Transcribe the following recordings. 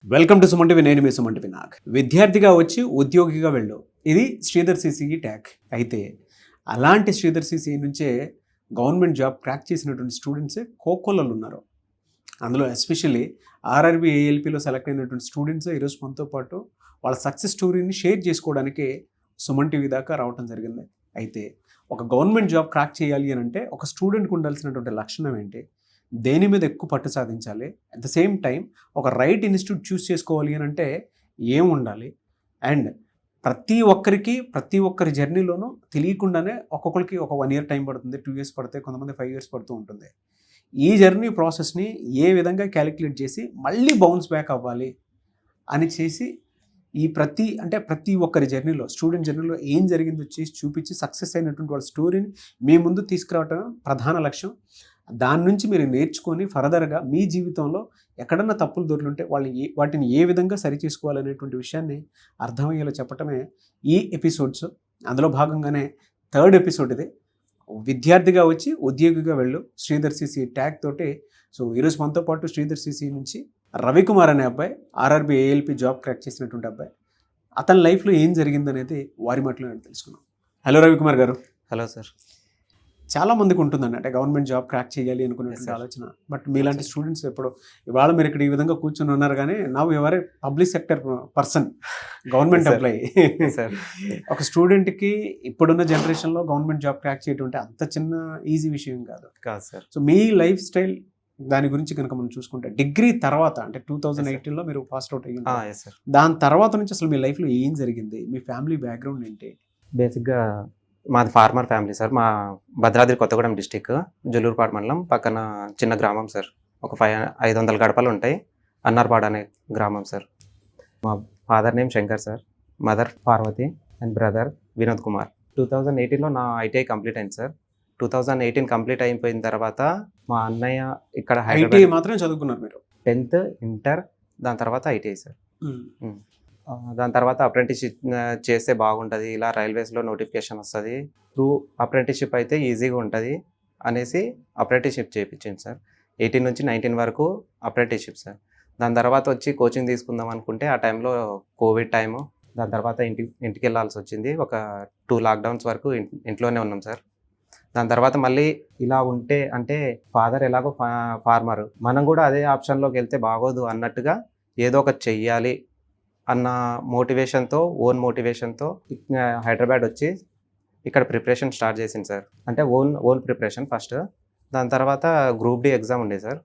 Welcome to Suman TV. నేను మీ Suman TV Nag. విద్యార్థిగా వచ్చి ఉద్యోగిగా వెళ్ళు, ఇది శ్రీధర్ సిసికి ట్యాగ్. అయితే అలాంటి శ్రీధర్ సిసి నుంచే గవర్నమెంట్ జాబ్ క్రాక్ చేసినటువంటి స్టూడెంట్సే కోకొల్లలు ఉన్నారు. అందులో ఎస్పెషల్లీ ఆర్ఆర్బీ ఏఎల్పీలో సెలెక్ట్ అయినటువంటి స్టూడెంట్స్ ఈరోజు మనతో పాటు వాళ్ళ సక్సెస్ స్టోరీని షేర్ చేసుకోవడానికి సుమన్ టీవీ దాకా రావడం జరిగింది. అయితే ఒక గవర్నమెంట్ జాబ్ క్రాక్ చేయాలి అని అంటే ఒక స్టూడెంట్కి ఉండాల్సినటువంటి లక్షణం ఏంటి, దేని మీద ఎక్కువ పట్టు సాధించాలి, అట్ ద సేమ్ టైం ఒక రైట్ ఇన్స్టిట్యూట్ చూస్ చేసుకోవాలి అని అంటే ఏం ఉండాలి, అండ్ ప్రతి ఒక్కరి జర్నీలోనూ తెలియకుండానే ఒక్కొక్కరికి ఒక 1 year టైం పడుతుంది, 2 years పడితే కొంతమంది 5 years పడుతూ ఉంటుంది. ఈ జర్నీ ప్రాసెస్ని ఏ విధంగా క్యాలిక్యులేట్ చేసి మళ్ళీ బౌన్స్ బ్యాక్ అవ్వాలి అని చేసి ఈ ప్రతి ఒక్కరి జర్నీలో, స్టూడెంట్ జర్నీలో ఏం జరిగిందో చేసి చూపించి సక్సెస్ అయినటువంటి వాళ్ళ స్టోరీని మీ ముందు తీసుకురావటం ప్రధాన లక్ష్యం. దాని నుంచి మీరు నేర్చుకొని ఫర్దర్గా మీ జీవితంలో ఎక్కడన్నా తప్పులు దొరుకుతుంటే వాటిని ఏ విధంగా సరి చేసుకోవాలనేటువంటి విషయాన్ని అర్థమయ్యేలా చెప్పటమే ఈ ఎపిసోడ్స్. అందులో భాగంగానే 3rd ఎపిసోడ్ ఇది. విద్యార్థిగా వచ్చి ఉద్యోగిగా వెళ్ళు, శ్రీధర్ సిసి ట్యాగ్ తోటి. సో ఈరోజు మనతో పాటు శ్రీధర్ సిసి నుంచి రవికుమార్ అనే అబ్బాయి, ఆర్ఆర్బీ ఏఎల్పీ జాబ్ క్రాక్ చేసినటువంటి అబ్బాయి, అతని లైఫ్లో ఏం జరిగిందనేది వారి మాటలో నేను తెలుసుకున్నాం. హలో రవికుమార్ గారు. Hello sir. చాలా మందికి ఉంటుందండి, అంటే గవర్నమెంట్ జాబ్ క్రాక్ చేయాలి అనుకునేటువంటి ఆలోచన. బట్ మీలాంటి స్టూడెంట్స్ ఎప్పుడు ఇవాళ మీరు ఇక్కడ ఈ విధంగా కూర్చొని ఉన్నారు, కానీ నవ్ ఎవరే public sector person, government employee. ఒక స్టూడెంట్కి ఇప్పుడున్న జనరేషన్లో గవర్నమెంట్ జాబ్ క్రాక్ చేయడం అంటే అంత చిన్న ఈజీ విషయం కాదు సార్. సో మీ లైఫ్ స్టైల్ దాని గురించి కనుక మనం చూసుకుంటే, డిగ్రీ తర్వాత అంటే 2018లో మీరు పాస్ అవుట్ అయ్యింది, దాని తర్వాత నుంచి అసలు మీ లైఫ్లో ఏం జరిగింది, మీ ఫ్యామిలీ బ్యాక్గ్రౌండ్ ఏంటి? బేసిక్గా మాది ఫార్మర్ ఫ్యామిలీ సార్. మా భద్రాద్రి కొత్తగూడెం డిస్టిక్, జుల్లూరుపాడు మండలం పక్కన చిన్న గ్రామం సార్. ఒక 500 గడపలు ఉంటాయి. అన్నార్పాడు అనే గ్రామం సార్. మా father name Shankar sir, mother Parvati and brother Vinod Kumar. 2018లో నా ఐటీఐ కంప్లీట్ అయింది సార్. 2018 కంప్లీట్ అయిపోయిన తర్వాత మా అన్నయ్య ఇక్కడ ఐటీఐ మాత్రమే చదువుకున్నారు మీరు? 10th, ఇంటర్, దాని తర్వాత ఐటీఐ సార్. దాని తర్వాత అప్రెంటిస్షిప్ చేస్తే బాగుంటుంది, ఇలా రైల్వేస్లో నోటిఫికేషన్ వస్తుంది, త్రూ అప్రెంటిస్షిప్ అయితే ఈజీగా ఉంటుంది అనేసి అప్రెంటిస్షిప్ చేయించింది సార్. 18 నుంచి 19 వరకు అప్రెంటిస్షిప్ సార్. దాని తర్వాత వచ్చి కోచింగ్ తీసుకుందాం అనుకుంటే ఆ టైంలో కోవిడ్ టైము. దాని తర్వాత ఇంటికి వెళ్ళాల్సి వచ్చింది. ఒక 2 లాక్డౌన్స్ వరకు ఇంట్లోనే ఉన్నాం సార్. దాని తర్వాత మళ్ళీ ఇలా ఉంటే అంటే ఫాదర్ ఎలాగో ఫార్మరు, మనం కూడా అదే ఆప్షన్లోకి వెళ్తే బాగోదు అన్నట్టుగా ఏదో ఒకటి చెయ్యాలి అన్న ఓన్ మోటివేషన్తో హైదరాబాద్ వచ్చి ఇక్కడ ప్రిపరేషన్ స్టార్ట్ చేసింది సార్. అంటే ఓన్ ప్రిపరేషన్ ఫస్ట్. దాని తర్వాత గ్రూప్ డి ఎగ్జామ్ ఉండే సార్.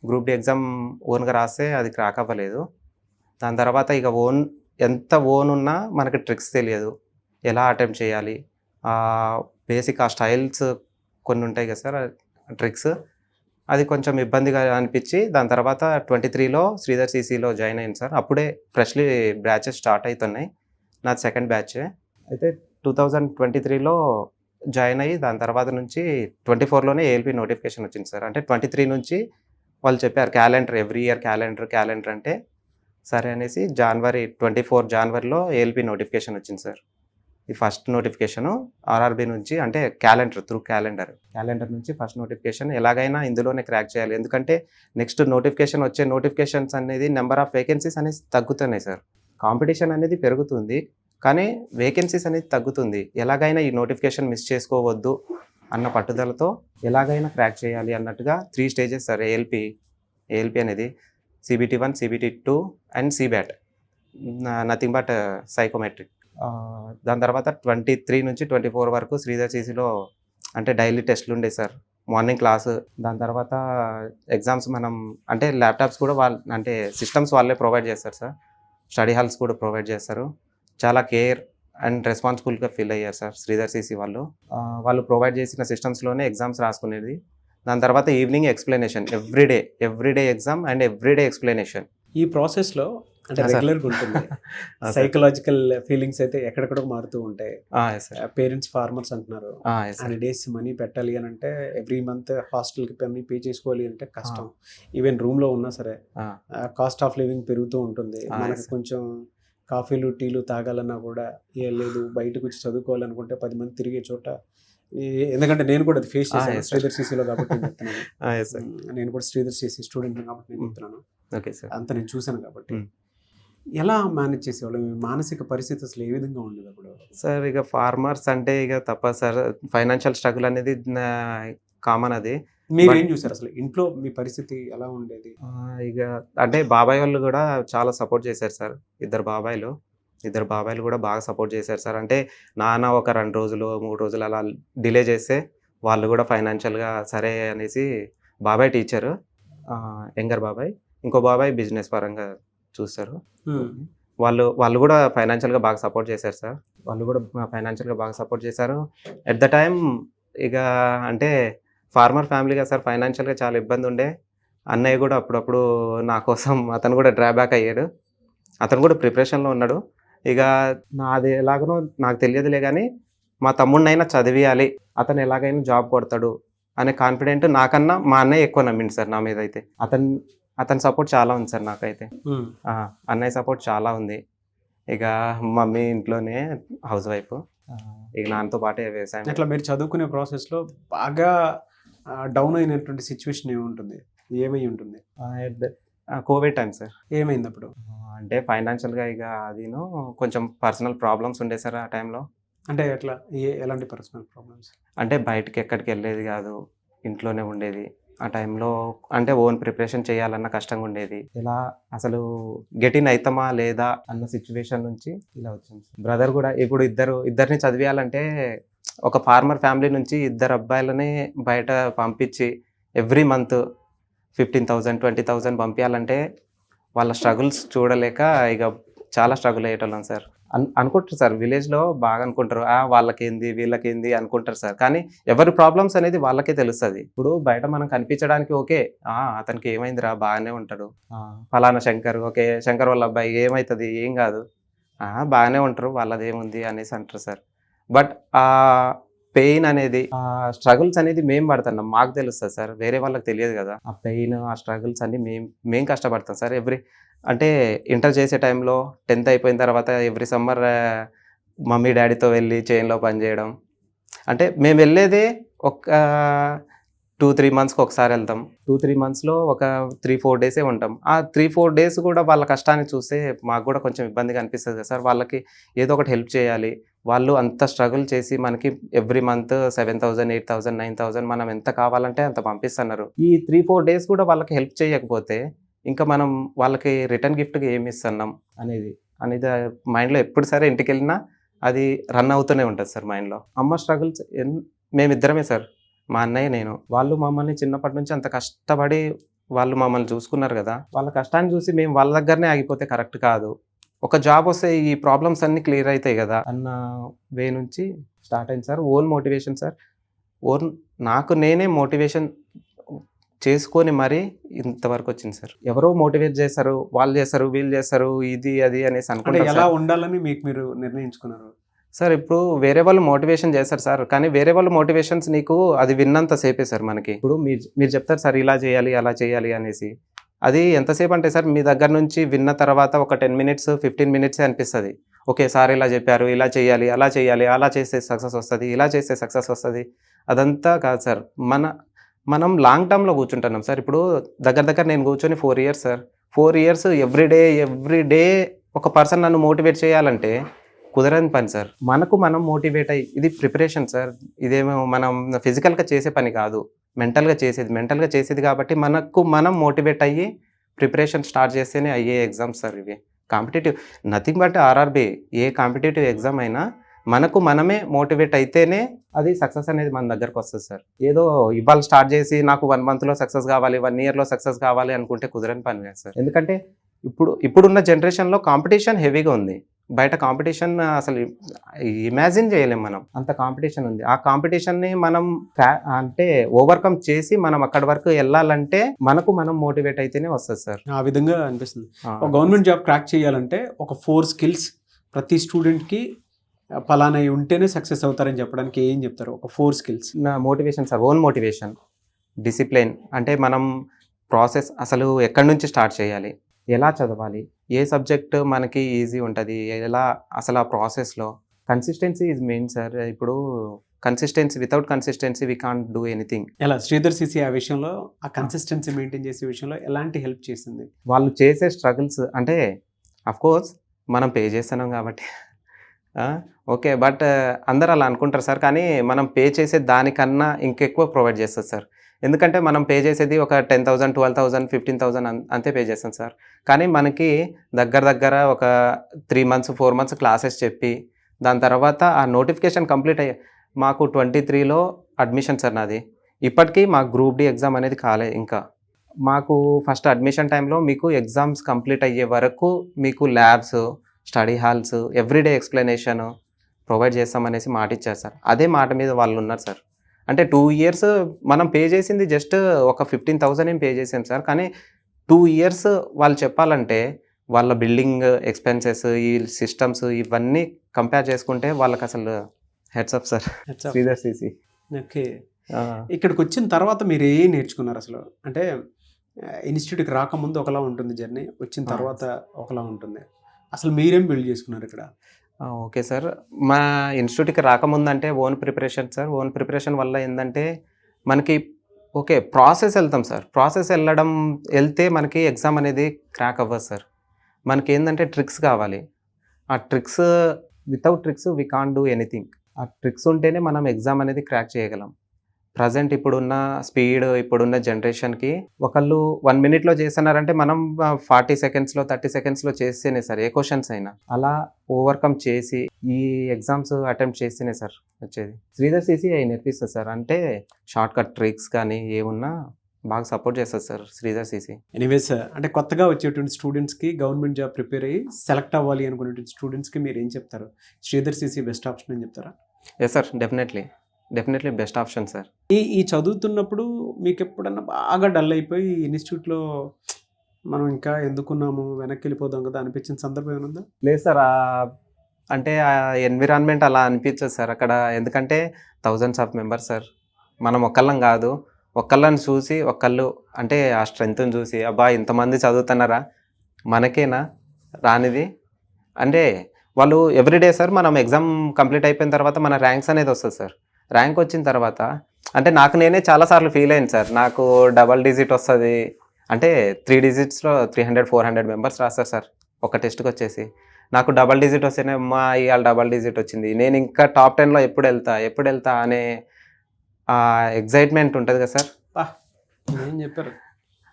గ్రూప్ డి ఎగ్జామ్ ఓన్గా రాస్తే అది క్రాక్ అవ్వలేదు. దాని తర్వాత ఇక ఎంత ఓన్ ఉన్నా మనకి ట్రిక్స్ తెలియదు, ఎలా అటెంప్ట్ చేయాలి, బేసిక్ ఆ స్టైల్స్ కొన్ని ఉంటాయి కదా సార్, ట్రిక్స్, అది కొంచెం ఇబ్బందిగా అనిపించి దాని తర్వాత 23లో శ్రీధర్ సిసిలో జాయిన్ అయ్యింది సార్. అప్పుడే ఫ్రెష్లీ బ్యాచెస్ స్టార్ట్ అవుతున్నాయి. నాది 2nd బ్యాచ్. అయితే 2023లో జాయిన్ అయ్యి దాని తర్వాత నుంచి 24లోనే ఏఎల్పీ నోటిఫికేషన్ వచ్చింది సార్. అంటే 23 నుంచి వాళ్ళు చెప్పారు క్యాలెండర్, ఎవ్రీ ఇయర్ క్యాలెండర్ అంటే సరే అనేసి 24 జనవరిలో ఏఎల్పీ నోటిఫికేషన్ వచ్చింది సార్. ఈ ఫస్ట్ నోటిఫికేషను ఆర్ఆర్బీ నుంచి, అంటే క్యాలెండర్ నుంచి ఫస్ట్ నోటిఫికేషన్. ఎలాగైనా ఇందులోనే క్రాక్ చేయాలి, ఎందుకంటే నెక్స్ట్ నోటిఫికేషన్స్ అనేది నెంబర్ ఆఫ్ వేకెన్సీస్ అనేది తగ్గుతున్నాయి సార్. కాంపిటీషన్ అనేది పెరుగుతుంది కానీ వేకెన్సీస్ అనేది తగ్గుతుంది. ఎలాగైనా ఈ నోటిఫికేషన్ మిస్ చేసుకోవద్దు అన్న పట్టుదలతో ఎలాగైనా క్రాక్ చేయాలి అన్నట్టుగా 3 స్టేజెస్ సార్ ఏఎల్పీ అనేది. CBT1, CBT2 and CBAT, nothing but psychometric. దాని తర్వాత 23 నుంచి 24 వరకు శ్రీధర్ సిసిలో అంటే డైలీ టెస్ట్లు ఉండే సార్, మార్నింగ్ క్లాసు. దాని తర్వాత ఎగ్జామ్స్ మనం అంటే ల్యాప్టాప్స్ కూడా అంటే సిస్టమ్స్ వాళ్ళే ప్రొవైడ్ చేస్తారు సార్. స్టడీ హాల్స్ కూడా ప్రొవైడ్ చేస్తారు. చాలా కేర్ అండ్ రెస్పాన్సిబుల్గా ఫీల్ అయ్యారు సార్ శ్రీధర్ సిసి వాళ్ళు ప్రొవైడ్ చేసిన సిస్టమ్స్లోనే ఎగ్జామ్స్ రాసుకునేది. దాని తర్వాత evening explanation, everyday exam and everyday explanation. ఈ ప్రాసెస్లో అంటే రెగ్యులర్గా ఉంటుంది. సైకలాజికల్ ఫీలింగ్స్ అయితే ఎక్కడెక్కడ మారుతూ ఉంటాయి. పేరెంట్స్ ఫార్మర్స్ అంటున్నారు, అన్ని డేస్ మనీ పెట్టాలి అని అంటే ఎవ్రీ మంత్ హాస్టల్కి మనీ పే చేసుకోవాలి అంటే కష్టం. ఈవెన్ రూమ్లో ఉన్నా సరే కాస్ట్ ఆఫ్ లివింగ్ పెరుగుతూ ఉంటుంది. మనకు కొంచెం కాఫీలు టీలు తాగాలన్నా కూడా లేదు, బయటకు వచ్చి చదువుకోవాలనుకుంటే 10 మంది తిరిగే చోట. ఎందుకంటే నేను కూడా అది ఫేస్ చేశాను శ్రీధర్ సిసిలో కాబట్టి నేను కూడా శ్రీధర్ సిసి స్టూడెంట్ కాబట్టి నేను చెప్తున్నాను. అంత నేను చూశాను కాబట్టి ఎలా మేనేజ్ చేసేవాళ్ళు? మీ మానసిక పరిస్థితి అసలు ఏ విధంగా ఉండేది అప్పుడు? సార్ ఇక ఫార్మర్స్ అంటే ఇక తప్పదు సార్. ఫైనాన్షియల్ స్ట్రగుల్ అనేది కామన్ అది. మీరేం చూసారు అసలు? ఇంట్లో మీ పరిస్థితి ఎలా ఉండేది? ఇక అంటే బాబాయ్ వాళ్ళు కూడా చాలా సపోర్ట్ చేశారు సార్. ఇద్దరు బాబాయిలు కూడా బాగా సపోర్ట్ చేశారు సార్. అంటే నాన్న ఒక 2 రోజులు, 3 రోజులు అలా డిలే చేస్తే వాళ్ళు కూడా ఫైనాన్షియల్‌గా సరే అనేసి బాబాయ్ టీచరు, యంగర్ బాబాయ్. ఇంకో బాబాయ్ బిజినెస్ పరంగా చూస్తారు. హ్మ్. వాళ్ళు కూడా ఫైనాన్షియల్‌గా బాగా సపోర్ట్ చేశారు సార్. వాళ్ళు కూడా ఫైనాన్షియల్‌గా బాగా సపోర్ట్ చేశారు. ఎట్ ద టైమ్ ఇక అంటే ఫార్మర్ ఫ్యామిలీ కదా సార్, ఫైనాన్షియల్‌గా చాలా ఇబ్బంది ఉండే. అన్నయ్య కూడా అప్పుడప్పుడు నా కోసం అతను కూడా డ్రాబ్యాక్ అయ్యాడు. అతను కూడా ప్రిపరేషన్‌లో ఉన్నాడు. ఇక నాది ఎలాగనో నాకు తెలియదులే గానీ, మా తమ్ముడినైనా చదివియాలి, అతను ఎలాగైనా జాబ్ కొడతాడు అనే కాన్ఫిడెంట్ నాకన్నా మా అన్నయ్య ఎక్కువ నమ్మిండు సార్ నా మీద అయితే. అతని సపోర్ట్ చాలా ఉంది సార్ నాకైతే. హ్మ్. అన్నయ్య సపోర్ట్ చాలా ఉంది. ఇక మమ్మీ ఇంట్లోనే హౌస్ వైఫ్. ఇక నాన్నతో పాటే వ్యవసాయం. అట్లా మీరు చదువుకునే ప్రాసెస్‌లో బాగా డౌన్ అయినటువంటి సిట్యుయేషన్ ఏముంటుంది? ఏమై ఉంటుంది? Covid time sir. ఏమైందప్పుడు? అంటే ఫైనాన్షియల్‌గా ఇక అదీను కొంచెం పర్సనల్ ప్రాబ్లమ్స్ ఉండే సార్ ఆ టైంలో. అంటే ఎట్లా? ఎలాంటి పర్సనల్ ప్రాబ్లమ్స్? అంటే బయటికి ఎక్కడికి వెళ్ళేది కాదు. ఇంట్లోనే ఉండేది. ఆ టైంలో అంటే ఓన్ ప్రిపరేషన్ చేయాలన్న కష్టంగా ఉండేది. ఇలా అసలు గెట్ ఇన్ అయితమా లేదా అన్న సిచ్యువేషన్ నుంచి ఇలా వచ్చింది. బ్రదర్ కూడా ఇప్పుడు ఇద్దరిని చదివియాలంటే ఒక ఫార్మర్ ఫ్యామిలీ నుంచి ఇద్దరు అబ్బాయిలని బయట పంపించి ఎవ్రీ మంత్ 15,000, 20,000 పంపించాలంటే వాళ్ళ స్ట్రగుల్స్ చూడలేక ఇక చాలా స్ట్రగుల్ అయ్యేటోళ్ళం సార్. అనుకుంటారు సార్, విలేజ్‌లో బాగా అనుకుంటారు. వాళ్ళకేంది, వీళ్ళకేంది అనుకుంటారు సార్. కానీ ఎవరి ప్రాబ్లమ్స్ అనేది వాళ్ళకే తెలుస్తది. ఇప్పుడు బయట మనం కనిపించడానికి ఓకే. అతనికి ఏమైందిరా బాగానే ఉంటాడు. ఫలానా శంకర్, ఓకే శంకర్ వాళ్ళ అబ్బాయి ఏమైతది, ఏం కాదు. బాగానే ఉంటారు, వాళ్ళదేముంది అనేసి అంటారు సార్. బట్ పెయిన్ అనేది, స్ట్రగుల్స్ అనేది మేము పడుతున్నాం, మాకు తెలుస్తుంది సార్. వేరే వాళ్ళకి తెలియదు కదా. ఆ పెయిన్, ఆ స్ట్రగుల్స్ అన్ని మేము కష్టపడతాం సార్. అంటే ఇంటర్ చేసే టైంలో 10th అయిపోయిన తర్వాత ఎవ్రీ సమ్మర్ మమ్మీ డాడీతో వెళ్ళి చేన్లో పనిచేయడం. అంటే మేము వెళ్ళేదే ఒక 2-3 మంత్స్కి ఒకసారి వెళ్తాం. 2-3 మంత్స్లో ఒక 3-4 డేసే ఉంటాం. ఆ 3-4 డేస్ కూడా వాళ్ళ కష్టాన్ని చూస్తే మాకు కూడా కొంచెం ఇబ్బందిగా అనిపిస్తుంది కదా సార్. వాళ్ళకి ఏదో ఒకటి హెల్ప్ చేయాలి. వాళ్ళు అంత స్ట్రగుల్ చేసి మనకి ఎవ్రీ మంత్ 7,000, 8,000, 9,000 మనం ఎంత కావాలంటే అంత పంపిస్తున్నారు. ఈ 3-4 డేస్ కూడా వాళ్ళకి హెల్ప్ చేయకపోతే ఇంకా మనం వాళ్ళకి రిటర్న్ గిఫ్ట్గా ఏమి ఇస్తున్నాం అనేది మైండ్లో ఎప్పుడు సరే ఇంటికి వెళ్ళినా అది రన్ అవుతూనే ఉంటుంది సార్ మైండ్లో. అమ్మ స్ట్రగుల్స్ మేమిద్దరమే సార్, మా అన్నయ్య నేను. వాళ్ళు మమ్మల్ని చిన్నప్పటి నుంచి అంత కష్టపడి వాళ్ళు మమ్మల్ని చూసుకున్నారు కదా. వాళ్ళ కష్టాన్ని చూసి మేము వాళ్ళ దగ్గరనే ఆగిపోతే కరెక్ట్ కాదు. ఒక జాబ్ వస్తే ఈ ప్రాబ్లమ్స్ అన్నీ క్లియర్ అవుతాయి కదా అన్న వే నుంచి స్టార్ట్ అయింది సార్. Own motivation sir. నాకు నేనే మోటివేషన్ చేసుకొని మరీ ఇంతవరకు వచ్చింది సార్. ఎవరో మోటివేట్ చేస్తారు, వాళ్ళు చేస్తారు, వీళ్ళు చేస్తారు, ఇది అది అనేసి అంటే అనుకుంటారు ఎలా సార్. ఉండాలని మీరు నిర్ణయించుకున్నారు? సార్ ఇప్పుడు వేరే వాళ్ళు మోటివేషన్ చేస్తారు సార్, కానీ వేరే వాళ్ళ మోటివేషన్స్ నీకు అది విన్నంత సేపే సార్ మనకి. ఇప్పుడు మీరు చెప్తారు సార్ ఇలా చేయాలి, అలా చేయాలి అనేసి. అది ఎంతసేపు అంటే సార్ మీ దగ్గర నుంచి విన్న తర్వాత ఒక 10 minutes, 15 minutes అనిపిస్తుంది. ఓకే సార్ ఇలా చెప్పారు, ఇలా చేయాలి, అలా చేయాలి, అలా చేస్తే సక్సెస్ వస్తుంది, ఇలా చేస్తే సక్సెస్ వస్తుంది. అదంతా కాదు సార్. మనం లాంగ్ టర్మ్లో కూర్చుంటున్నాం సార్. ఇప్పుడు దగ్గర నేను కూర్చొని 4 years sir. 4 years every day ఒక పర్సన్ నన్ను మోటివేట్ చేయాలంటే కుదరని పని సార్. మనం మోటివేట్ అయ్యి, ఇది ప్రిపరేషన్ సార్. ఇదేమో మనం ఫిజికల్గా చేసే పని కాదు, మెంటల్గా చేసేది కాబట్టి మనం మోటివేట్ అయ్యి ప్రిపరేషన్ స్టార్ట్ చేస్తేనే అయ్యే ఎగ్జామ్స్ సార్ ఇవి. Competitive nothing but RRB, A competitive exam అయినా మనమే మోటివేట్ అయితేనే అది సక్సెస్ అనేది మన దగ్గరకు వస్తుంది సార్. ఏదో ఇవాళ స్టార్ట్ చేసి నాకు 1 monthలో సక్సెస్ కావాలి, 1 yearలో సక్సెస్ కావాలి అనుకుంటే కుదరని పని కాదు సార్. ఎందుకంటే ఇప్పుడున్న జనరేషన్లో కాంపిటీషన్ హెవీగా ఉంది. బయట కాంపిటీషన్ అసలు ఇమాజిన్ చేయలేం మనం, అంత కాంపిటీషన్ ఉంది. ఆ కాంపిటీషన్ని మనం అంటే ఓవర్కమ్ చేసి మనం అక్కడి వరకు వెళ్ళాలంటే మనం మోటివేట్ అయితేనే వస్తుంది సార్. ఆ విధంగా అనిపిస్తుంది. ఒక గవర్నమెంట్ జాబ్ క్రాక్ చేయాలంటే ఒక 4 skills ప్రతి స్టూడెంట్కి పలానా ఉంటేనే సక్సెస్ అవుతారని చెప్పడానికి ఏం చెప్తారు? ఒక 4 skills. నా motivation sir, own motivation, discipline. అంటే మనం ప్రాసెస్ అసలు ఎక్కడి నుంచి స్టార్ట్ చేయాలి, ఎలా చదవాలి, ఏ సబ్జెక్ట్ మనకి ఈజీ ఉంటుంది, ఎలా అసలు ఆ ప్రాసెస్లో కన్సిస్టెన్సీ ఈజ్ మెయిన్ సార్. ఇప్పుడు without consistency we can't do anything. ఎలా శ్రీధర్ సిసి ఆ విషయంలో ఆ కన్సిస్టెన్సీ మెయింటైన్ చేసే విషయంలో ఎలాంటి హెల్ప్ చేసింది? వాళ్ళు చేసే స్ట్రగుల్స్ అంటే కోర్స్ మనం పే చేస్తున్నాం కాబట్టి ఓకే. బట్ అందరూ అలా అనుకుంటారు సార్. కానీ మనం పే చేసే దానికన్నా ఇంకెక్కువ ప్రొవైడ్ చేస్తారు సార్. ఎందుకంటే మనం పే చేసేది ఒక 10,000, 12,000, 15,000 అంతే పే చేస్తాం సార్. కానీ మనకి దగ్గర ఒక 3 మంత్స్, 4 మంత్స్ క్లాసెస్ చెప్పి, దాని తర్వాత ఆ నోటిఫికేషన్ కంప్లీట్ మాకు 23లో అడ్మిషన్ సార్ నాది. ఇప్పటికీ మాకు గ్రూప్ డి ఎగ్జామ్ అనేది కాలే ఇంకా. మాకు ఫస్ట్ అడ్మిషన్ టైంలో మీకు ఎగ్జామ్స్ కంప్లీట్ అయ్యే వరకు మీకు labs, study halls, everyday explanation provide చేస్తామనేసి మాట ఇచ్చారు సార్. అదే మాట మీద వాళ్ళు ఉన్నారు సార్. అంటే 2 ఇయర్స్ మనం పే చేసింది జస్ట్ ఒక 15,000 ఏం పే చేసాం సార్. కానీ 2 ఇయర్స్ వాళ్ళు చెప్పాలంటే వాళ్ళ బిల్డింగ్ ఎక్స్‌పెన్సెస్, ఈ సిస్టమ్స్ ఇవన్నీ కంపేర్ చేసుకుంటే వాళ్ళకసలు heads up sir. Sridhar CC. Okay. ఇక్కడికొచ్చిన తర్వాత మీరు ఏం నేర్చుకున్నారు అసలు? అంటే ఇన్‌స్టిట్యూట్‌కి రాకముందు ఒకలా ఉంటుంది జర్నీ. వచ్చిన తర్వాత ఒకలా ఉంటుంది. అసలు మీరేం బిల్డ్ చేసుకున్నారు ఇక్కడ? Okay sir. మా ఇన్‌స్టిట్యూట్‌కి రాకముందంటే own preparation sir. Own preparation వల్ల ఏందంటే మనకి ఓకే. ప్రాసెస్ ఎళ్తాం సార్. ప్రాసెస్ ఎళ్తే మనకి ఎగ్జామ్ అనేది క్రాక్ అవ్వదు సార్. మనకేందంటే ట్రిక్స్ కావాలి. ఆ tricks without tricks we can't do anything. ఆ ట్రిక్స్ ఉంటేనే మనం ఎగ్జామ్ అనేది క్రాక్ చేయగలం. ప్రెజెంట్ ఇప్పుడున్న స్పీడ్, ఇప్పుడున్న జనరేషన్‌కి ఒకళ్ళు 1 మినిట్‌లో చేస్తున్నారంటే మనం 40 సెకండ్స్‌లో, 30 సెకండ్స్‌లో చేస్తేనే సార్ ఏ క్వెషన్స్ అయినా. అలా ఓవర్‌కమ్ చేసి ఈ ఎగ్జామ్స్ అటెంప్ట్ చేస్తేనే సార్ వచ్చేది. శ్రీధర్ సీసీ అయి నేర్పిస్తది సార్. అంటే షార్ట్‌కట్ ట్రిక్స్ కానీ ఏమున్నా బాగా సపోర్ట్ చేస్తది సార్ శ్రీధర్ సీసీ. ఎనీవేస్ అంటే కొత్తగా వచ్చేటువంటి స్టూడెంట్స్‌కి గవర్నమెంట్ జాబ్ ప్రిపేర్ అయ్యి సెలెక్ట్ అవ్వాలి అనుకునేటువంటి స్టూడెంట్స్‌కి మీరు ఏం చెప్తారు? శ్రీధర్ సీసీ బెస్ట్ ఆప్షన్ అని చెప్తారా? Yes sir. Definitely best option sir. ఈ చదువుతున్నప్పుడు మీకు ఎప్పుడన్నా బాగా డల్ అయిపోయి ఇన్‌స్టిట్యూట్‌లో మనం ఇంకా ఎందుకున్నాము వెనక్కి వెళ్ళిపోదాం కదా అనిపించిన సందర్భం ఏమైనా ఉందా? లేదు సార్. అంటే ఆ ఎన్విరాన్మెంట్ అలా అనిపించదు సార్ అక్కడ. ఎందుకంటే థౌజండ్స్ ఆఫ్ మెంబర్స్ సార్. మనం ఒక్కళ్ళం కాదు. ఒక్కళ్ళని చూసి ఒకళ్ళు అంటే ఆ స్ట్రెంగ్త్‌ని చూసి అబ్బా! ఇంతమంది చదువుతున్నారా? మనకేనా రానిది? అంటే వాళ్ళు ఎవ్రీడే సార్ మనం ఎగ్జామ్ కంప్లీట్ అయిపోయిన తర్వాత మన ర్యాంక్స్ అనేది వస్తది సార్. ర్యాంక్ వచ్చిన తర్వాత అంటే నాకు నేనే చాలా సార్లు ఫీల్ అయ్యాను సార్. నాకు డబుల్ డిజిట్ వస్తది. అంటే 3 డిజిట్స్‌లో 300, 400 మెంబర్స్ రాస్తారు సార్ ఒక టెస్ట్‌కి వచ్చేసి. నాకు డబుల్ డిజిట్ వస్తేనే అమ్మా! ఇయాల డబుల్ డిజిట్ వచ్చింది. నేను ఇంకా టాప్ 10లో ఎప్పుడెళ్తా అనే ఎక్సైట్‌మెంట్ ఉంటది కదా సార్. ఏం చెప్పారు?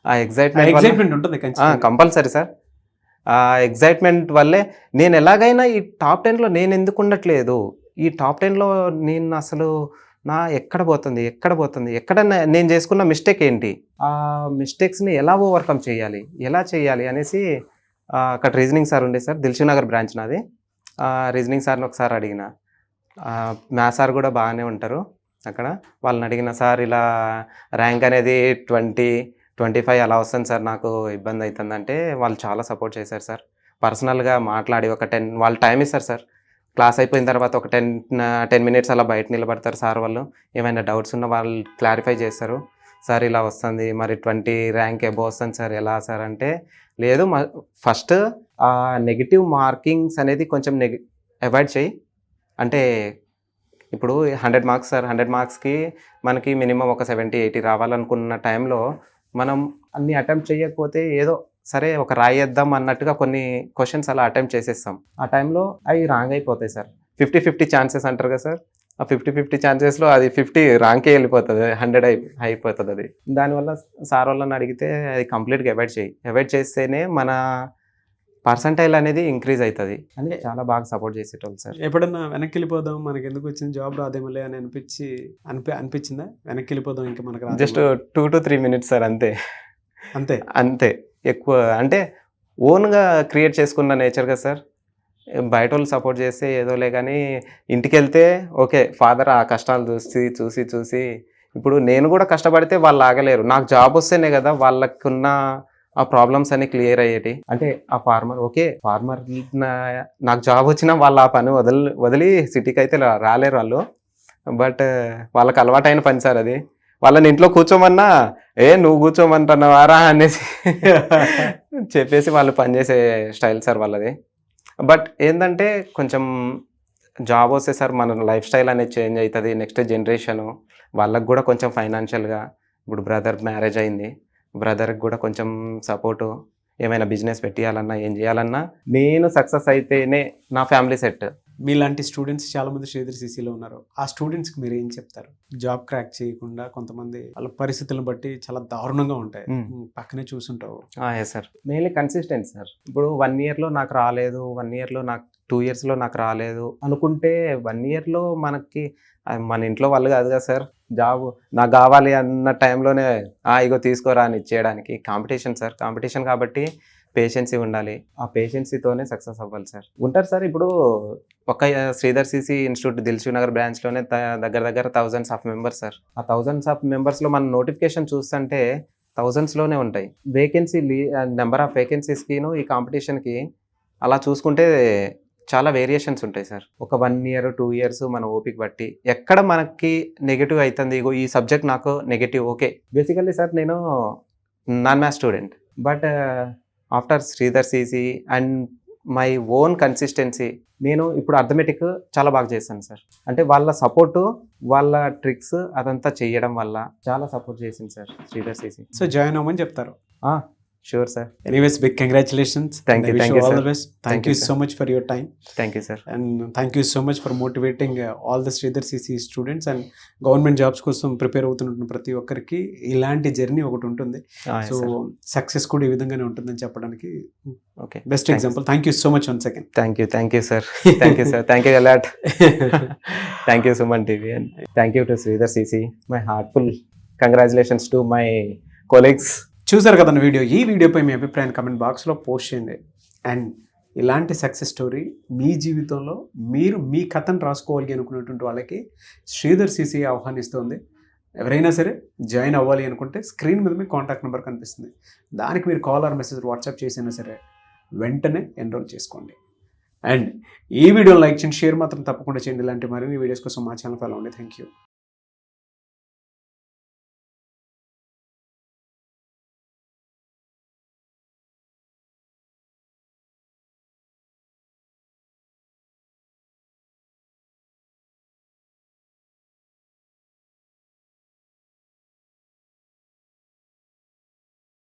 ఆ ఎక్సైట్‌మెంట్ ఉంటుంది కంపల్సరీ సార్. ఆ ఎక్సైట్‌మెంట్ వల్లే నేను ఎలాగైనా ఈ టాప్ 10లో నేను ఎందుకు ఉండట్లేదు? ఈ టాప్ 10లో నేను అసలు ఎక్కడ పోతుంది? ఎక్కడ నేను చేసుకున్న మిస్టేక్ ఏంటి? ఆ మిస్టేక్స్‌ని ఎలా ఓవర్‌కమ్ చేయాలి అనేసి అక్కడ రీజనింగ్ సార్ ఉండే సార్. దిల్‌సుఖ్ నగర్ బ్రాంచ్ నాది. రీజనింగ్ సార్‌ని ఒకసారి అడిగిన. మ్యాథ్స్ సార్ కూడా బాగానే ఉంటారు అక్కడ. వాళ్ళని అడిగిన, సార్ ఇలా ర్యాంక్ అనేది 20, 25 అలా వస్తుంది సార్. నాకు ఇబ్బంది అవుతుందంటే వాళ్ళు చాలా సపోర్ట్ చేశారు సార్. పర్సనల్‌గా మాట్లాడి ఒక 10 వాళ్ళు టైం ఇస్తారు సార్. క్లాస్ అయిపోయిన తర్వాత ఒక 10 మినిట్స్ అలా బయట నిలబడతారు సార్ వాళ్ళు. ఏమైనా డౌట్స్ ఉన్నా వాళ్ళు క్లారిఫై చేస్తారు. సార్ ఇలా వస్తుంది, మరి 20 ర్యాంక్ అబోవ్ వస్తుంది సార్, ఎలా సార్ అంటే, లేదు ఫస్ట్ ఆ నెగెటివ్ మార్కింగ్స్ అనేది కొంచెం అవాయిడ్ చేయి. అంటే ఇప్పుడు 100 మార్క్స్ సార్. 100 మార్క్స్‌కి మనకి మినిమం ఒక 70, 80 రావాలనుకున్న టైంలో మనం అన్ని అటెంప్ట్ చేయకపోతే ఏదో సరే ఒక రాయేద్దాం అన్నట్టుగా కొన్ని క్వశ్చన్స్ అలా అటెంప్ట్ చేసేస్తాం. ఆ టైంలో అవి రాంగ్ అయిపోతాయి సార్. 50-50 ఛాన్సెస్ అంటారు కదా సార్. ఆ 50-50 ఛాన్సెస్‌లో అది 50 రాంగ్‌కే వెళ్ళిపోతుంది. 100 అయిపోతుంది అది. దానివల్ల సార్ వాళ్ళని అడిగితే అది కంప్లీట్‌గా అవాయిడ్ చేస్తేనే మన పర్సంటైల్ అనేది ఇంక్రీజ్ అవుతుంది అని చాలా బాగా సపోర్ట్ చేసేటోళ్ళు సార్. ఎప్పుడన్నా వెనక్కి వెళ్ళిపోదాం, మనకి ఎందుకు వచ్చిన జాబ్ రాదేమోలే అని అనిపించిందా? వెనక్కి వెళ్ళిపోదాం ఇంకా మనకు జస్ట్ 2 to 3 మినిట్స్ సార్. అంతే. ఎక్కువ అంటే ఓన్గా క్రియేట్ చేసుకున్న నేచర్ కదా సార్. బయట వాళ్ళు సపోర్ట్ చేస్తే ఏదోలే, కానీ ఇంటికి వెళ్తే ఓకే ఫాదర్ ఆ కష్టాలు చూసి ఇప్పుడు నేను కూడా కష్టపడితే వాళ్ళు ఆగలేరు. నాకు జాబ్ వస్తేనే కదా వాళ్ళకున్న ఆ ప్రాబ్లమ్స్ అన్ని క్లియర్ అయ్యేటి. అంటే ఆ ఫార్మర్ నాకు జాబ్ వచ్చినా వాళ్ళు ఆ పని వదిలి సిటీకి అయితే రాలేరు వాళ్ళు. బట్ వాళ్ళకి అలవాటైన పని సార్ అది. వాళ్ళని ఇంట్లో కూర్చోమన్నా నువ్వు కూర్చోమంటున్నావారా అనేసి చెప్పేసి వాళ్ళు పనిచేసే స్టైల్ సార్ వాళ్ళది. బట్ ఏంటంటే కొంచెం జాబ్ వస్తే సార్ మన లైఫ్ స్టైల్ అనేది చేంజ్ అవుతుంది. నెక్స్ట్ జనరేషను వాళ్ళకు కూడా కొంచెం ఫైనాన్షియల్గా, ఇప్పుడు బ్రదర్ మ్యారేజ్ అయింది, బ్రదర్కి కూడా కొంచెం సపోర్టు ఏమైనా బిజినెస్ పెట్టియాలన్నా ఏం చేయాలన్నా నేను సక్సెస్ అయితేనే నా ఫ్యామిలీ సెట్. మీలాంటి స్టూడెంట్స్ చాలా మంది శ్రీధర్ సిసిలో ఉన్నారు. ఆ స్టూడెంట్స్కి మీరు ఏం చెప్తారు? జాబ్ క్రాక్ చేయకుండా కొంతమంది వాళ్ళ పరిస్థితులను బట్టి చాలా దారుణంగా ఉంటాయి. పక్కనే చూసుంటావు. Yes sir, mainly consistent sir. ఇప్పుడు 1 ఇయర్లో నాకు రాలేదు, 1 ఇయర్లో నాకు 2 ఇయర్స్లో నాకు రాలేదు అనుకుంటే 1 ఇయర్లో మనకి మన ఇంట్లో వాళ్ళు కాదు కదా సార్ జాబ్ నాకు కావాలి అన్న టైంలోనే ఇగో తీసుకోరా అని ఇచ్చేయడానికి. కాంపిటీషన్ సార్, కాంపిటీషన్ కాబట్టి పేషెన్సీ ఉండాలి. ఆ పేషెన్సీతోనే సక్సెస్ అవ్వాలి సార్. ఉంటారు సార్, ఇప్పుడు ఒక శ్రీధర్ సిసి ఇన్స్టిట్యూట్ దిల్సుఖ్ నగర్ బ్రాంచ్లోనే దగ్గర దగ్గర థౌజండ్స్ ఆఫ్ మెంబర్స్ సార్. ఆ థౌజండ్స్ ఆఫ్ మెంబర్స్లో మన నోటిఫికేషన్ చూస్తుంటే థౌజండ్స్లోనే ఉంటాయి. వేకెన్సీ నెంబర్ ఆఫ్ వేకెన్సీస్కిను ఈ కాంపిటీషన్కి అలా చూసుకుంటే చాలా వేరియేషన్స్ ఉంటాయి సార్. ఒక 1 ఇయర్ 2 ఇయర్స్ మన ఓపిక బట్టి ఎక్కడ మనకి నెగిటివ్ అవుతుంది, ఇగో ఈ సబ్జెక్ట్ నాకు నెగిటివ్. ఓకే, బేసికల్లీ సార్ నేను non maths student, but after Sridhar CC and my own consistency నేను ఇప్పుడు అర్థమెటిక్ చాలా బాగా చేశాను సార్. అంటే వాళ్ళ సపోర్టు, వాళ్ళ ట్రిక్స్ అదంతా చేయడం వల్ల చాలా సపోర్ట్ చేసింది sir Sridhar CC. So join అవ్వమని చెప్తారు. Sure sir. Anyways, big congratulations. Thank you, all sir. the best. Thank you so much for your time. Thank you, sir. And thank you so much for motivating all the Sridhar CC students and government jobs కోసం prepare అవుతున్న ప్రతి ఒక్కరికి ఇలాంటి journey ఒకటి ఉంటుంది. So success కూడా ఈ విధంగానే ఉంటుందని చెప్పడానికి okay, best example. Thank you so much once again. Thank you sir. Thank you sir. Thank you a lot. Thank you Suman TV and thank you to Sridhar CC. My heartful congratulations to my colleagues. చూసారు కదండి video. ఈ వీడియోపై మీ అభిప్రాయం comment బాక్స్లో post చేయండి. And ఇలాంటి success story మీ జీవితంలో మీరు మీ కథను రాసుకోవాలి అనుకున్నటువంటి వాళ్ళకి శ్రీధర్ సిసి ఆహ్వానిస్తుంది. ఎవరైనా సరే జాయిన్ అవ్వాలి అనుకుంటే స్క్రీన్ మీద మీ కాంటాక్ట్ నెంబర్ కనిపిస్తుంది. దానికి మీరు కాల్ ఆర్ మెసేజ్ వాట్సాప్ చేసినా సరే వెంటనే ఎన్రోల్ చేసుకోండి. అండ్ ఈ వీడియోని లైక్ చేయండి, షేర్ మాత్రం తప్పకుండా చేయండి. ఇలాంటి మరిన్ని వీడియోస్ కోసం మా ఛానల్ ఫాలో అవ్వండి. Thank you.